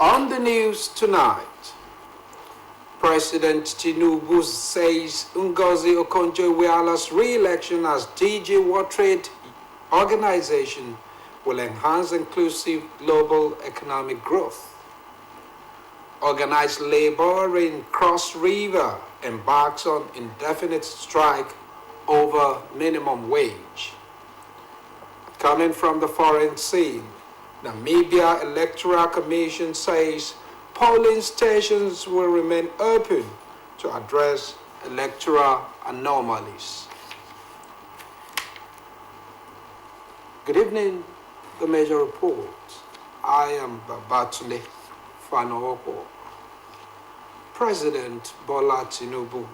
On the news tonight, President Tinubu says Ngozi Okonjo-Iweala's re-election as DG World Trade Organization will enhance inclusive global economic growth. Organized labor in Cross River embarks on indefinite strike over minimum wage. Coming from the foreign scene, Namibia Electoral Commission says polling stations will remain open to address electoral anomalies. Good evening, the major report. I am Babatunde Fanowo. President Bola Tinubu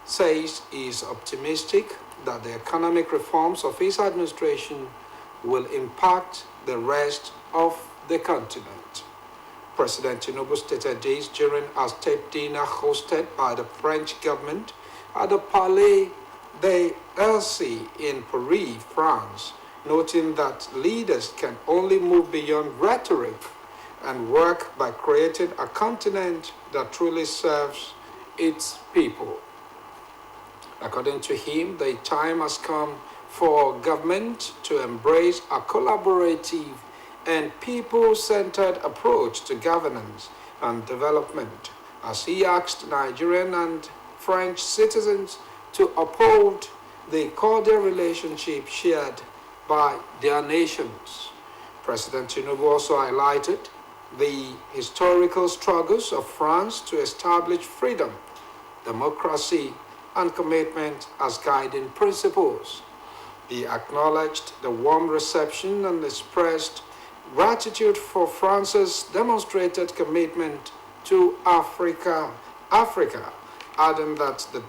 says he is optimistic that the economic reforms of his administration will impact the rest of the continent. President Tinubu stated this during a state dinner hosted by the French government at the Palais des Elysées in Paris, France, noting that leaders can only move beyond rhetoric and work by creating a continent that truly serves its people. According to him, the time has come for government to embrace a collaborative and people-centered approach to governance and development, as he asked Nigerian and French citizens to uphold the cordial relationship shared by their nations. President Tinubu also highlighted the historical struggles of France to establish freedom, democracy, and commitment as guiding principles. He acknowledged the warm reception and expressed gratitude for France's demonstrated commitment to Africa, adding that the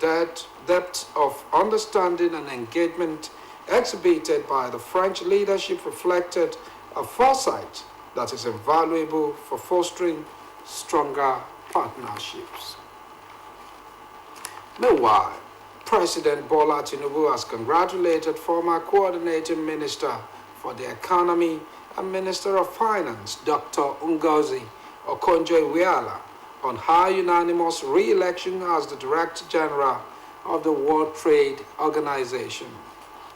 depth of understanding and engagement exhibited by the French leadership reflected a foresight that is invaluable for fostering stronger partnerships. Meanwhile, President Bola Tinubu has congratulated former Coordinating Minister for the Economy and Minister of Finance, Dr. Ngozi Okonjo-Iweala, on her unanimous re-election as the Director General of the World Trade Organization.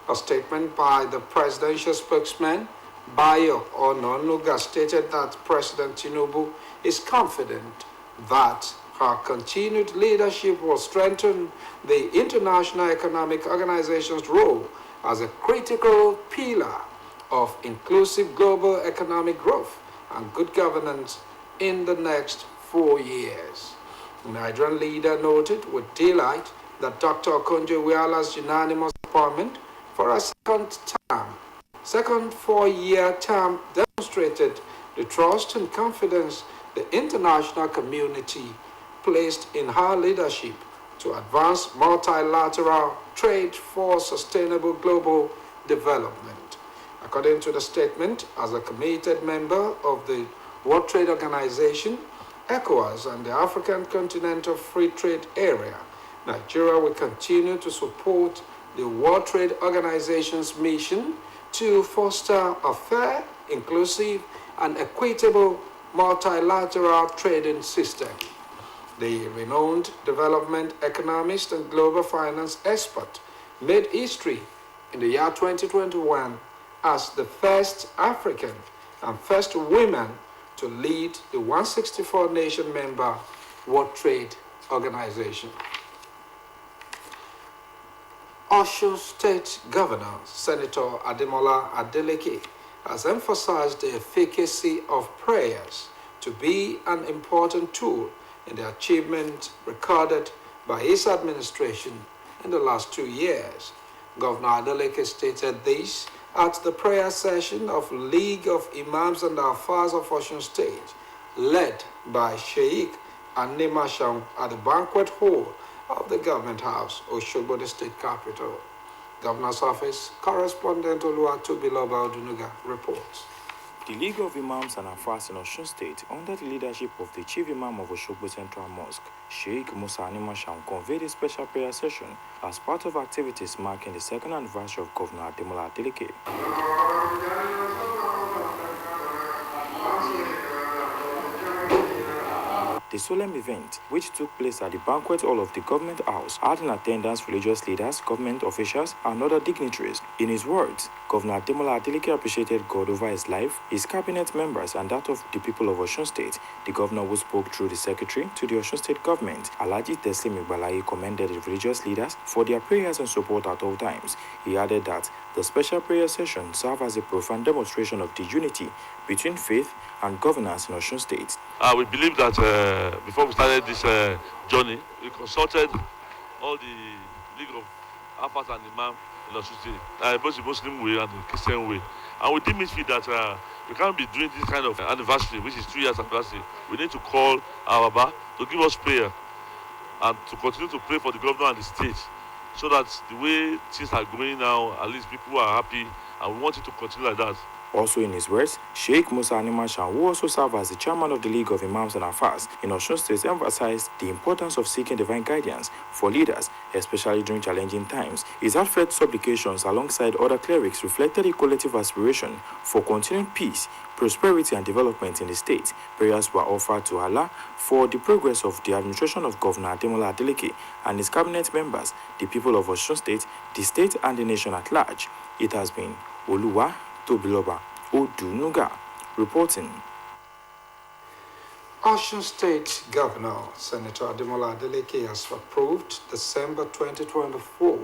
A statement by the presidential spokesman, Bayo Ononuga, stated that President Tinubu is confident that her continued leadership will strengthen the International Economic Organization's role as a critical pillar of inclusive global economic growth and good governance in the next 4 years. The Nigerian leader noted with delight that Dr. Okonjo-Iweala's unanimous appointment for a second 4-year term demonstrated the trust and confidence the international community placed in her leadership to advance multilateral trade for sustainable global development. According to the statement, as a committed member of the World Trade Organization, ECOWAS, and the African Continental Free Trade Area, Nigeria will continue to support the World Trade Organization's mission to foster a fair, inclusive, and equitable multilateral trading system. The renowned development economist and global finance expert made history in the year 2021 as the first African and first woman to lead the 164-nation member World Trade Organization. Osun State Governor Senator Adeleke has emphasized the efficacy of prayers to be an important tool in the achievement recorded by his administration in the last 2 years. Governor Adeleke stated this at the prayer session of League of Imams and Alfas of Osun State, led by Sheikh Anima Sham at the banquet hall of the Government House, Osogbo, the state capital. Governor's Office correspondent Oluwatobiloba Odunuga reports. The League of Imams and Alfas in Osun State, under the leadership of the Chief Imam of Osogbo Central Mosque, Sheikh Musa Animasham, convened a special prayer session as part of activities marking the second anniversary of Governor Adeleke. The solemn event, which took place at the banquet hall of the government house, had in attendance religious leaders, government officials, and other dignitaries. In his words, Governor Adeleke appreciated God over his life, his cabinet members, and that of the people of Osun State. The governor, who spoke through the secretary to the Osun State government, Alhaji Teslim Igbalayi, commended the religious leaders for their prayers and support at all times. He added that the special prayer session served as a profound demonstration of the unity between faith and governance in Osun State. We believe that before we started this journey, we consulted all the League of Alphas and Imam in Osun State, both the Muslim way and the Christian way. And we deemed it fit that we can't be doing this kind of anniversary, which is 2 years anniversary. We need to call our Baba to give us prayer and to continue to pray for the governor and the state, so that the way things are going now, at least people are happy, and we want it to continue like that. Also in his words, Sheikh Musa Animashan, who also served as the chairman of the League of Imams and Afars in Osun State, emphasized the importance of seeking divine guidance for leaders, especially during challenging times. His heartfelt supplications alongside other clerics reflected a collective aspiration for continued peace, prosperity and development in the state. Prayers were offered to Allah for the progress of the administration of Governor Adeleke and his cabinet members, the people of Osun State, the state and the nation at large. It has been Oluwa Tobiloba Odunuga reporting. Osun State Governor Senator Adeleke has approved December 2024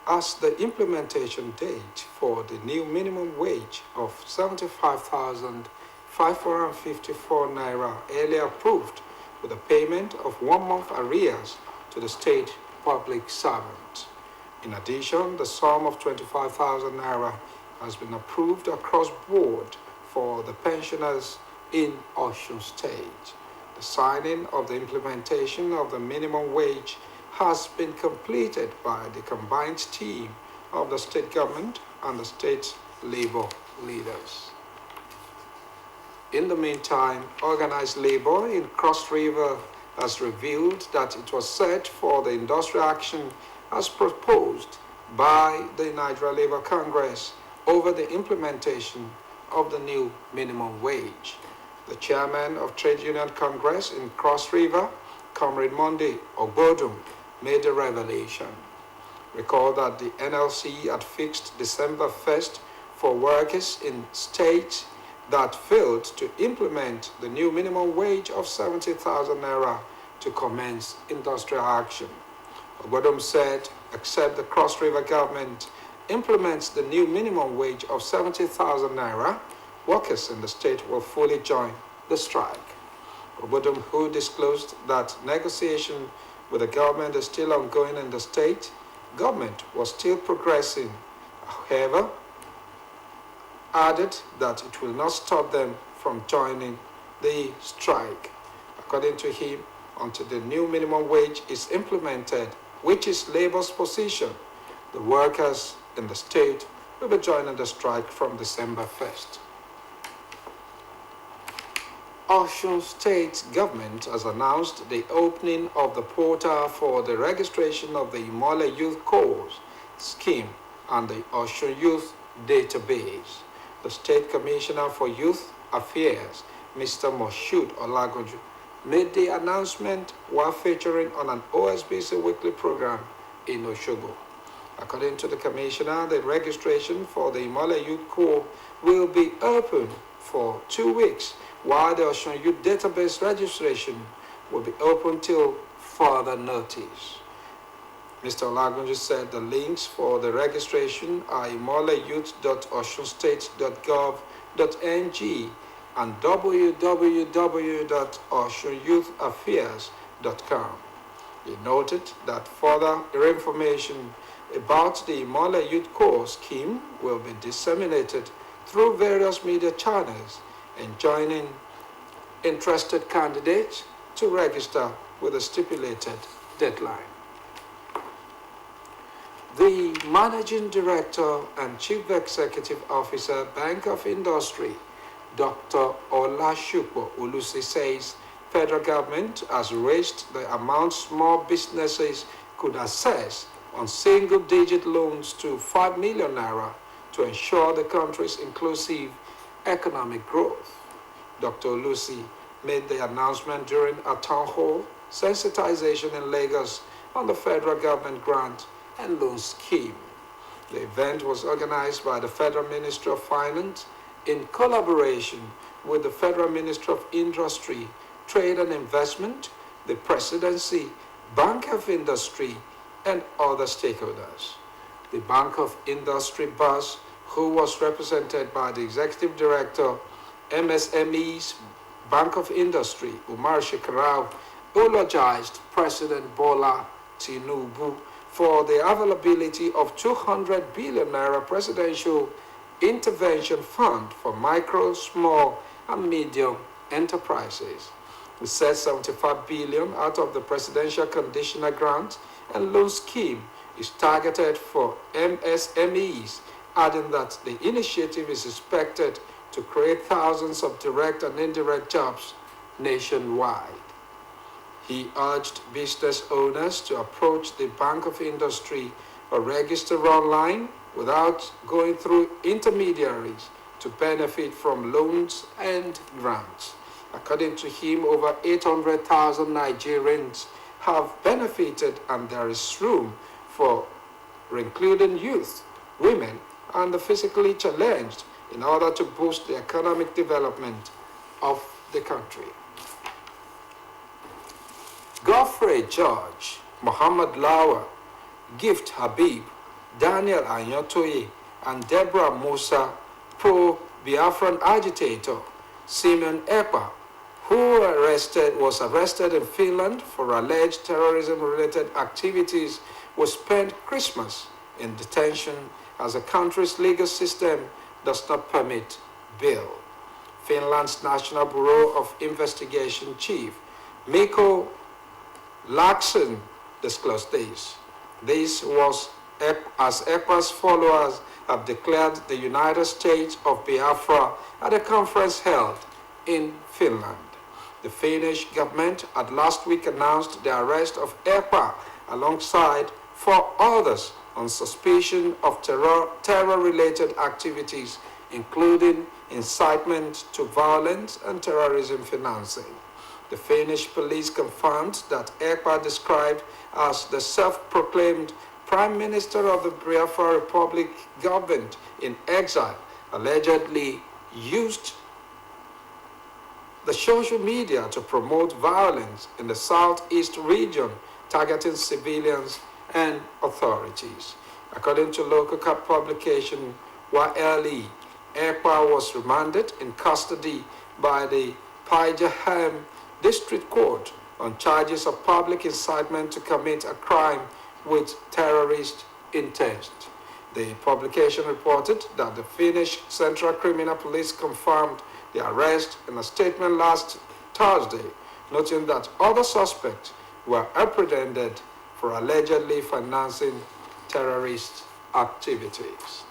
as the implementation date for the new minimum wage of 75,554 naira, earlier approved with a payment of 1 month arrears to the state public servant. In addition, the sum of 25,000 naira has been approved across board for the pensioners in Osun State. The signing of the implementation of the minimum wage has been completed by the combined team of the state government and the state labor leaders. In the meantime, organized labor in Cross River has revealed that it was set for the industrial action as proposed by the Nigeria Labour Congress over the implementation of the new minimum wage. The chairman of Trade Union Congress in Cross River, Comrade Monday Ogbodum, made a revelation. Recall that the NLC had fixed December 1st for workers in states that failed to implement the new minimum wage of 70,000 naira to commence industrial action. Ogbodum said, except the Cross River government implements the new minimum wage of 70,000 naira, workers in the state will fully join the strike. Ogbodum, who disclosed that negotiation with the government is still ongoing in the state, government was still progressing, however, added that it will not stop them from joining the strike. According to him, until the new minimum wage is implemented, which is labor's position, the workers in the state will be joining the strike from December 1st. Osun State government has announced the opening of the portal for the registration of the Imole Youth Course scheme and the Osun Youth Database. The State Commissioner for Youth Affairs, Mr. Moshood Olagunju, made the announcement while featuring on an OSBC weekly program in Osogbo. According to the Commissioner, the registration for the Imole Youth Corps will be open for 2 weeks, while the Osun Youth Database registration will be open till further notice. Mr. Olagunju said the links for the registration are imoleyouth.osunstate.gov.ng and www.osunyouthAffairs.com. He noted that further information about the Imole Youth Corps scheme will be disseminated through various media channels, enjoining interested candidates to register with a stipulated deadline. The Managing Director and Chief Executive Officer, Bank of Industry, Dr. Olashupo Olusi, says federal government has raised the amount small businesses could access on single-digit loans to 5 million naira to ensure the country's inclusive economic growth. Dr. Olusi made the announcement during a town hall sensitization in Lagos on the federal government grant and loan scheme. The event was organized by the Federal Ministry of Finance in collaboration with the Federal Ministry of Industry, Trade and Investment, the Presidency, Bank of Industry, and other stakeholders. The Bank of Industry boss, who was represented by the Executive Director, MSME's Bank of Industry, Umar Shekarau, eulogized President Bola Tinubu for the availability of 200 billion naira presidential intervention fund for micro, small, and medium enterprises. We said 75 billion out of the presidential conditional grant and loan scheme is targeted for MSMEs, adding that the initiative is expected to create thousands of direct and indirect jobs nationwide. He urged business owners to approach the Bank of Industry or register online without going through intermediaries to benefit from loans and grants. According to him, over 800,000 Nigerians have benefited, and there is room for including youth, women, and the physically challenged in order to boost the economic development of the country. Godfrey George, Muhammad Lawa, Gift Habib, Daniel Anyotoye, and Deborah Musa, pro-Biafran agitator Simon Ekpa, who was arrested in Finland for alleged terrorism-related activities, was spent Christmas in detention as the country's legal system does not permit bail. Finland's National Bureau of Investigation chief, Mikko Laakson, disclosed this. This was as EPA's followers have declared the United States of Biafra at a conference held in Finland. The Finnish government had last week announced the arrest of EPA alongside 4 others on suspicion of terror-related activities, including incitement to violence and terrorism financing. The Finnish police confirmed that EPA, described as the self-proclaimed Prime Minister of the Biafra Republic government in exile, allegedly used the social media to promote violence in the southeast region, targeting civilians and authorities. According to local publication YLE, EPA was remanded in custody by the Paijaham District Court on charges of public incitement to commit a crime with terrorist intent. The publication reported that the Finnish Central Criminal Police confirmed the arrest in a statement last Thursday, noting that other suspects were apprehended for allegedly financing terrorist activities.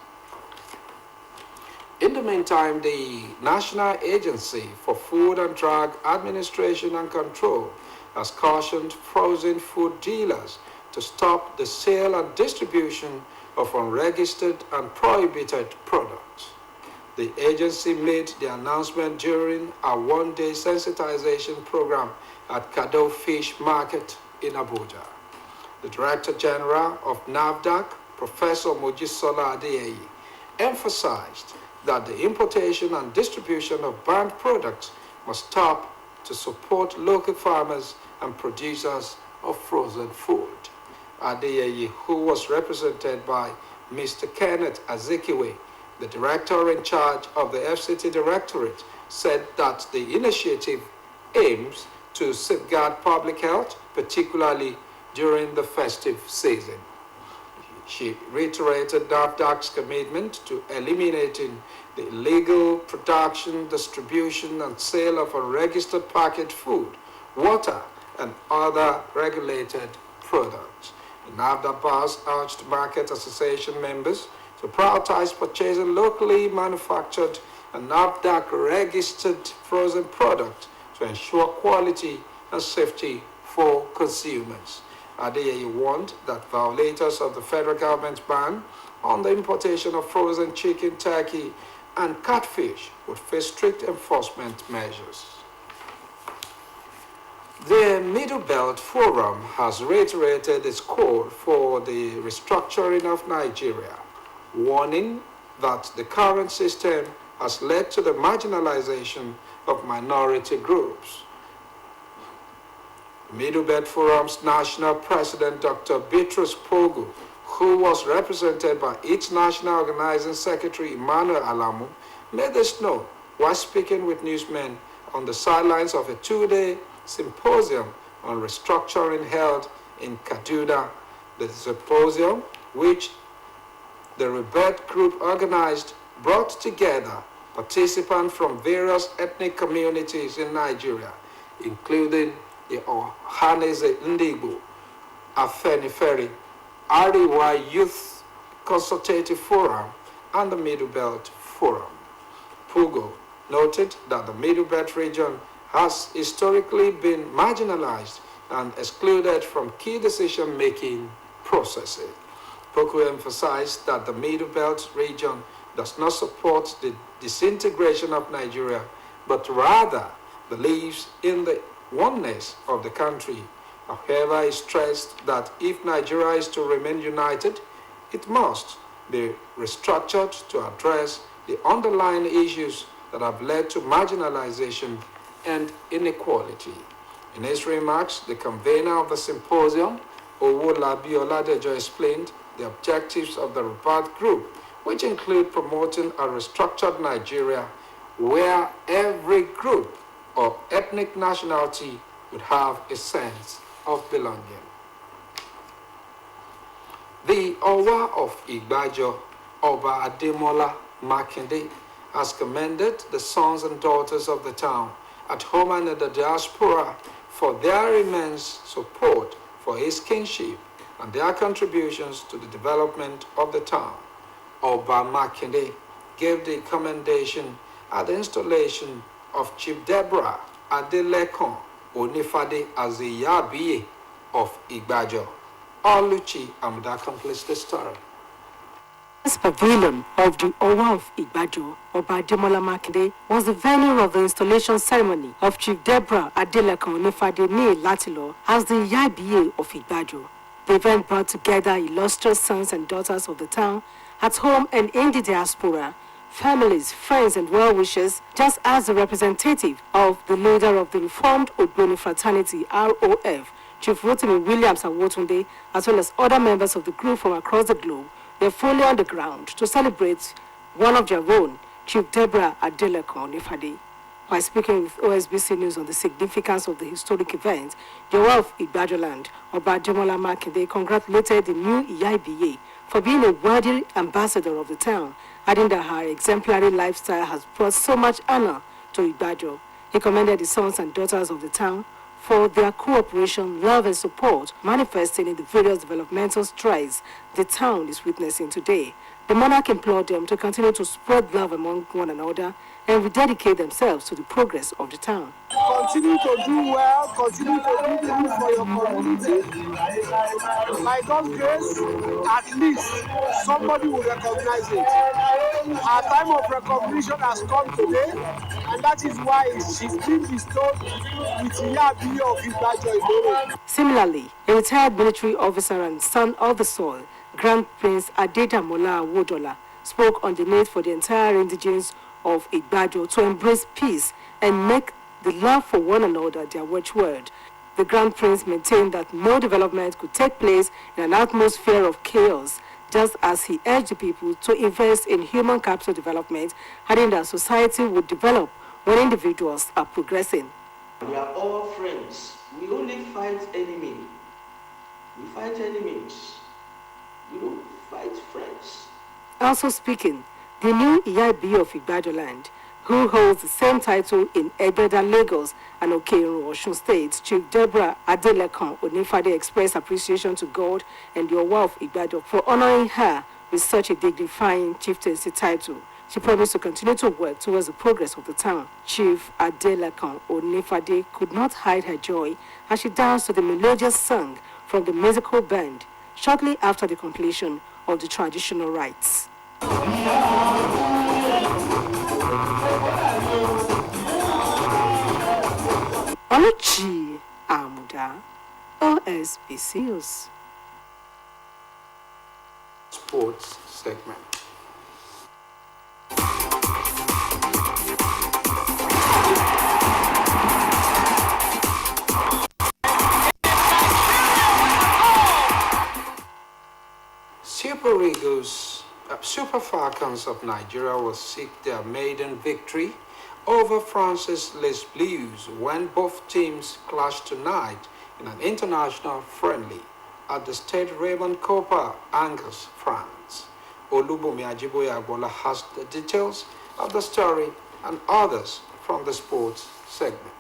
In the meantime, the National Agency for Food and Drug Administration and Control has cautioned frozen food dealers to stop the sale and distribution of unregistered and prohibited products. The agency made the announcement during a one-day sensitization program at Kado Fish Market in Abuja. The Director General of NAFDAC, Professor Mojisola Adeyeye, emphasized that the importation and distribution of banned products must stop to support local farmers and producers of frozen food. Adeyeye, who was represented by Mr. Kenneth Azikiwe, the director in charge of the FCT Directorate, said that the initiative aims to safeguard public health, particularly during the festive season. She reiterated NAFDAC's commitment to eliminating the illegal production, distribution, and sale of unregistered packaged food, water, and other regulated products. The NAFDAC boss urged Market Association members to prioritize purchasing locally manufactured and NAFDAC-registered frozen products to ensure quality and safety for consumers. Adeyeye warned that violators of the federal government's ban on the importation of frozen chicken, turkey, and catfish would face strict enforcement measures. The Middle Belt Forum has reiterated its call for the restructuring of Nigeria, warning that the current system has led to the marginalization of minority groups. Middle Belt Forum's national president, Dr. Beatrice Pogu, who was represented by its national organizing secretary, Emmanuel Alamu, made this known while speaking with newsmen on the sidelines of a two-day symposium on restructuring held in Kaduna. The symposium, which the Rebirth Group organized, brought together participants from various ethnic communities in Nigeria, including the Ohaneze Ndigbo, Afenifere, Ariwa Youth Consultative Forum, and the Middle Belt Forum. Pugo noted that the Middle Belt region has historically been marginalized and excluded from key decision-making processes. Pugo emphasized that the Middle Belt region does not support the disintegration of Nigeria, but rather believes in the oneness of the country. However, he stressed that if Nigeria is to remain united, it must be restructured to address the underlying issues that have led to marginalization and inequality. In his remarks, the convener of the symposium, Owolabi Oladejo, explained the objectives of the Rebirth Group, which include promoting a restructured Nigeria where every group or ethnic nationality would have a sense of belonging. The Owa of Igbajo, Oba Ademola Makinde, has commended the sons and daughters of the town at home and in the diaspora for their immense support for his kingship and their contributions to the development of the town. Oba Makinde gave the commendation at the installation of Chief Deborah Adeleke Onifade as the Yabiye of Igbajo. Oluchi Amda completes the story. This pavilion of the Owa of Igbajo, Oba Ademola Makinde, was the venue of the installation ceremony of Chief Deborah Adeleke Onifade ní Latilo as the Yabiye of Igbajo. The event brought together illustrious sons and daughters of the town at home and in the diaspora, families, friends, and well-wishers, just as the representative of the leader of the Reformed Ogboni Fraternity, ROF, Chief Rotimi Williams Awotunde, as well as other members of the group from across the globe, were fully on the ground to celebrate one of their own, Chief Deborah Adeleke Onifade. While speaking with OSBC News on the significance of the historic event, the Owa of Igbajo land, Oba Ademola Makinde, congratulated the new EIBA for being a worthy ambassador of the town, adding that her exemplary lifestyle has brought so much honor to Igbajo. He commended the sons and daughters of the town for their cooperation, love, and support manifesting in the various developmental strides the town is witnessing today. The monarch implored them to continue to spread love among one another and rededicate themselves to the progress of the town. Continue to do well, continue to do things for your community. By God's grace, at least somebody will recognize it. Our time of recognition has come today, and that is why she's been bestowed with Yabi of Igbajo. Similarly, a retired military officer and son of the soil, Grand Prince Adedamola Awodola, spoke on the need for the entire indigenes of Igbajo to embrace peace and make the love for one another their watchword. The Grand Prince maintained that no development could take place in an atmosphere of chaos, just as he urged the people to invest in human capital development, adding that society would develop when individuals are progressing. We are all friends. We only fight enemies. We fight enemies. We don't fight friends. Also speaking, the new EIB of Igbajo land, who holds the same title in Egbeda, Lagos, and Okeiro, Osun State, Chief Deborah Adeleke Onifade expressed appreciation to God and the Owa of Igbajo for honoring her with such a dignifying chieftaincy title. She promised to continue to work towards the progress of the town. Chief Adeleke Onifade could not hide her joy as she danced to the melodious song from the musical band shortly after the completion of the traditional rites. Oluchi OSBC News. Sports segment. Super Falcons of Nigeria will seek their maiden victory over France's Les Blues when both teams clash tonight in an international friendly at the Stade Raymond Copa, Angers, France. Olubumi Ajiboye Agbola has the details of the story and others from the sports segment.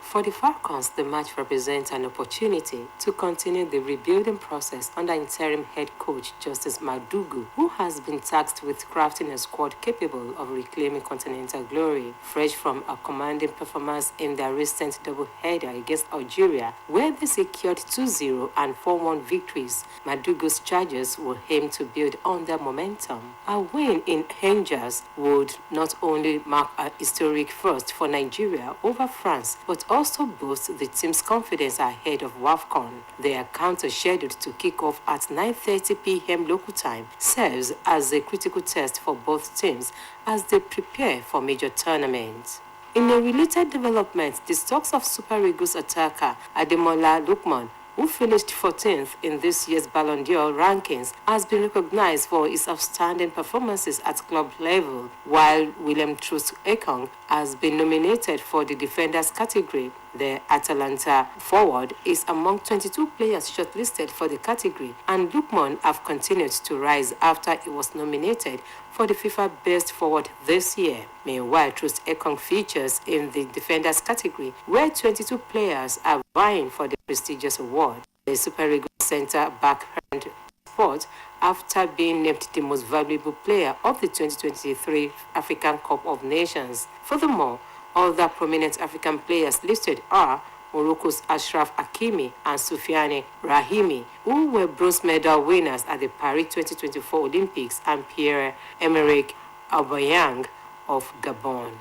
For the Falcons, the match represents an opportunity to continue the rebuilding process under interim head coach Justice Madugu, who has been tasked with crafting a squad capable of reclaiming continental glory, fresh from a commanding performance in their recent double-header against Algeria, where they secured 2-0 and 4-1 victories. Madugu's charges will aim to build on their momentum. A win in Angers would not only mark a historic first for Nigeria over France, but also boost the team's confidence ahead of WAFCON. Their counter scheduled to kick off at 9:30 p.m. local time serves as a critical test for both teams as they prepare for major tournaments. In a related development, the stocks of Super Eagles attacker Ademola Lookman, who finished 14th in this year's Ballon d'Or rankings, has been recognized for his outstanding performances at club level, while William Troost-Ekong has been nominated for the defenders category. The Atalanta forward is among 22 players shortlisted for the category, and Lookman have continued to rise after he was nominated for the FIFA Best Forward this year. Meanwhile, Troost-Ekong features in the defenders category, where 22 players are vying for the prestigious award. The Super Eagles centre-back earned spot after being named the most valuable player of the 2023 African Cup of Nations. Furthermore, other prominent African players listed are Morocco's Ashraf Hakimi and Soufiane Rahimi, who were bronze medal winners at the Paris 2024 Olympics, and Pierre-Emerick Aubameyang of Gabon.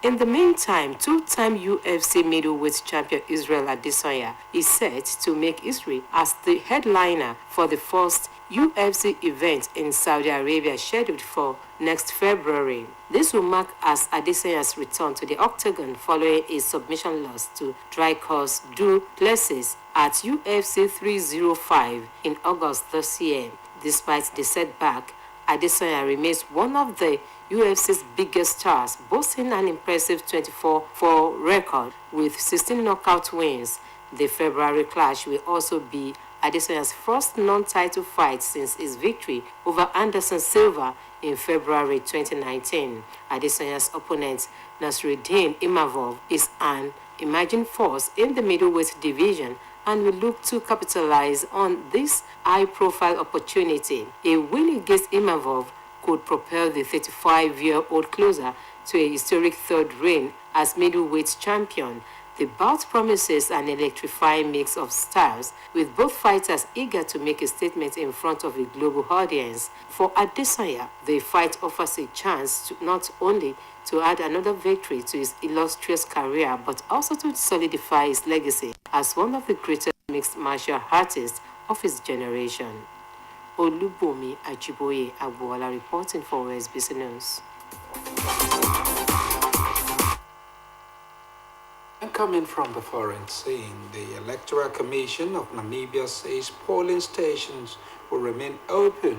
In the meantime, two-time UFC middleweight champion Israel Adesanya is set to make history as the headliner for the first UFC event in Saudi Arabia scheduled for next February. This will mark as Adesanya's return to the octagon following a submission loss to Dricus Du Plessis at UFC 305 in August this year. Despite the setback, Adesanya remains one of the UFC's biggest stars, boasting an impressive 24-4 record with 16 knockout wins. The February clash will also be Adesanya's first non-title fight since his victory over Anderson Silva in February 2019. Adesanya's opponent, Nasruddin Imavov, is an emerging force in the middleweight division and will look to capitalize on this high-profile opportunity. A win against Imavov could propel the 35-year-old closer to a historic third reign as middleweight champion. The bout promises an electrifying mix of styles, with both fighters eager to make a statement in front of a global audience. For Adesanya, the fight offers a chance to not only to add another victory to his illustrious career, but also to solidify his legacy as one of the greatest mixed martial artists of his generation. Olubumi Ajiboye Agbola reporting for OSBC News. And coming from the foreign scene, the Electoral Commission of Namibia says polling stations will remain open,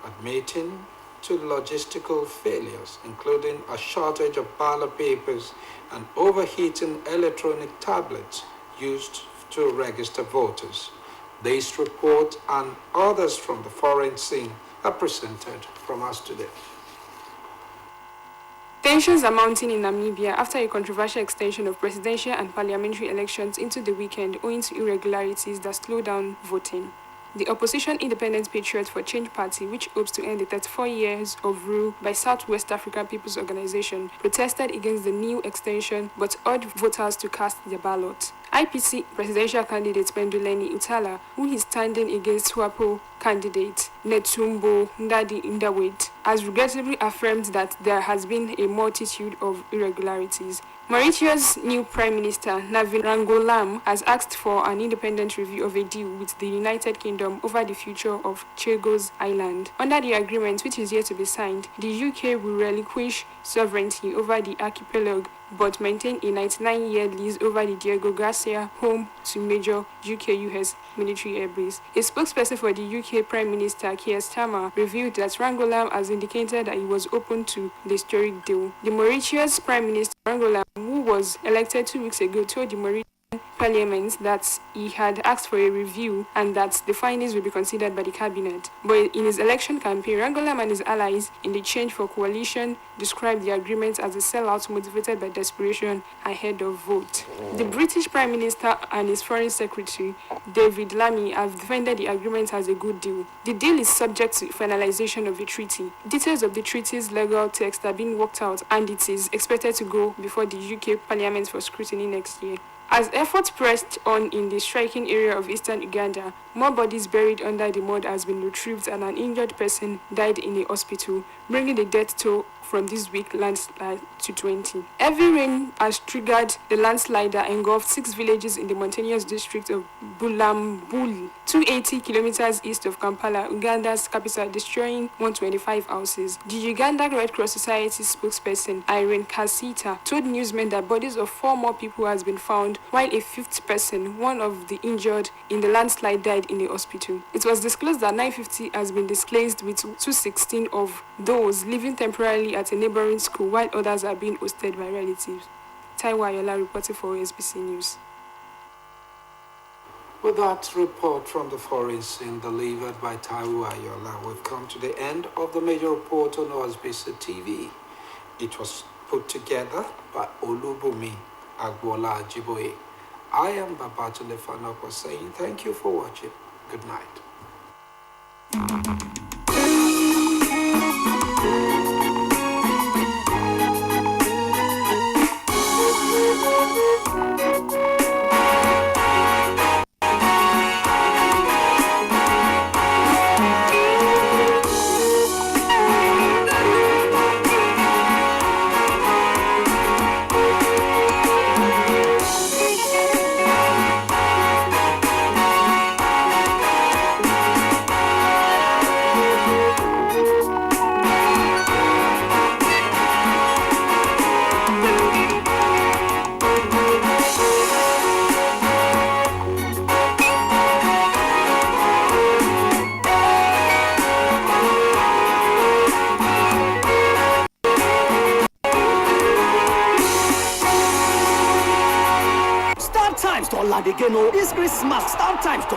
admitting to logistical failures, including a shortage of ballot papers and overheating electronic tablets used to register voters. This report and others from the foreign scene are presented from us today. Tensions are mounting in Namibia after a controversial extension of presidential and parliamentary elections into the weekend owing to irregularities that slow down voting. The opposition Independent Patriots for Change Party, which hopes to end the 34 years of rule by Southwest African People's Organization, protested against the new extension but urged voters to cast their ballot. IPC presidential candidate Penduleni Utala, who is standing against SWAPO candidate Netumbo Ndadi-Ndawit, has regrettably affirmed that there has been a multitude of irregularities. Mauritius' new Prime Minister, Navin Rangolam, has asked for an independent review of a deal with the United Kingdom over the future of Chagos Island. Under the agreement, which is yet to be signed, the UK will relinquish sovereignty over the archipelago but maintain a 99-year lease over the Diego Garcia, home to major UK-US military airbase. A spokesperson for the UK Prime Minister, Keir Starmer, revealed that Rangolam has indicated that he was open to the historic deal. The Mauritius Prime Minister, Rangolam, who was elected 2 weeks ago, told the Mauritian Parliament that he had asked for a review and that the findings will be considered by the cabinet. But in his election campaign, Rangolam and his allies in the Change for Coalition described the agreement as a sellout motivated by desperation ahead of vote. The British Prime Minister and his Foreign Secretary, David Lammy, have defended the agreement as a good deal. The deal is subject to finalization of the treaty. Details of the treaty's legal text are being worked out and it is expected to go before the UK Parliament for scrutiny next year. As efforts pressed on in the striking area of eastern Uganda, more bodies buried under the mud has been retrieved and an injured person died in a hospital, bringing the death toll from this week landslide to 20. Heavy rain has triggered the landslide that engulfed 6 villages in the mountainous district of Bulambuli, 280 kilometers east of Kampala, Uganda's capital, destroying 125 houses. The Uganda Red Cross Society spokesperson, Irene Kasita, told newsmen that bodies of 4 more people has been found, while a 5th person, one of the injured in the landslide, died in a hospital. It was disclosed that 950 has been displaced, with 216 of those living temporarily at a neighboring school, while others are being hosted by relatives. Taiwo Ayola reported for OSBC News. With that report from the forest scene delivered by Taiwo Ayola, we've come to the end of the major report on OSBC TV. It was put together by Olubumi Agbola Ajiboye. I am Babatunde Fanoko saying thank you for watching. Good night. Times to Oladekeno. This Christmas, start times to